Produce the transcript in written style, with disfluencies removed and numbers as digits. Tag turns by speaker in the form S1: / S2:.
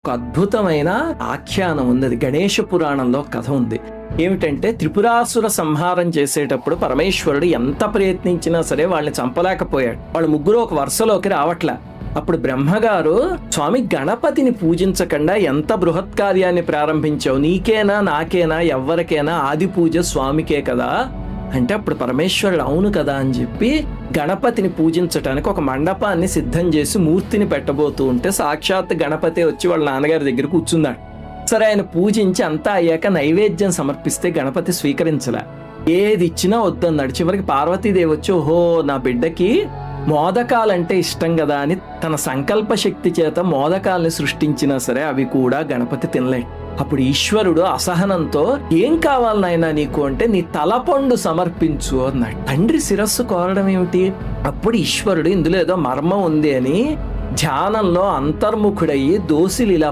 S1: ఒక అద్భుతమైన ఆఖ్యానం ఉంది, అది గణేష పురాణంలో కథ ఉంది. ఏమిటంటే త్రిపురాసుర సంహారం చేసేటప్పుడు పరమేశ్వరుడు ఎంత ప్రయత్నించినా సరే వాళ్ళని చంపలేకపోయాడు. వాళ్ళు ముగ్గురు ఒక వరుసలోకి రావట్లే. అప్పుడు బ్రహ్మగారు, స్వామి గణపతిని పూజించకుండా ఎంత బృహత్ కార్యాన్ని ప్రారంభించావు, నీకేనా నాకేనా ఎవ్వరికైనా ఆది పూజ స్వామికే కదా అంటే, అప్పుడు పరమేశ్వరుడు అవును కదా అని చెప్పి గణపతిని పూజించటానికి ఒక మండపాన్ని సిద్ధం చేసి మూర్తిని పెట్టబోతూ ఉంటే సాక్షాత్ గణపతి వచ్చి వాళ్ళ నాన్నగారి దగ్గర కూర్చున్నాడు. సరే, ఆయన పూజించి అంతా అయ్యాక నైవేద్యం సమర్పిస్తే గణపతి స్వీకరించలే. ఏది ఇచ్చినా వద్దన్నాడు. చివరికి పార్వతీదేవి వచ్చి, ఓహో నా బిడ్డకి మోదకాలంటే ఇష్టం కదా అని తన సంకల్ప శక్తి చేత మోదకాల్ని సృష్టించినా సరే అవి కూడా గణపతి తినలేడు. అప్పుడు ఈశ్వరుడు అసహనంతో, ఏం కావాలి నాయనా నీకు అంటే, నీ తలపండు సమర్పించు అన్నాడు. తండ్రి శిరస్సు కోరడం ఏమిటి? అప్పుడు ఈశ్వరుడు ఇందులో ఏదో మర్మం ఉంది అని ధ్యానంలో అంతర్ముఖుడయ్యి దోసిలి ఇలా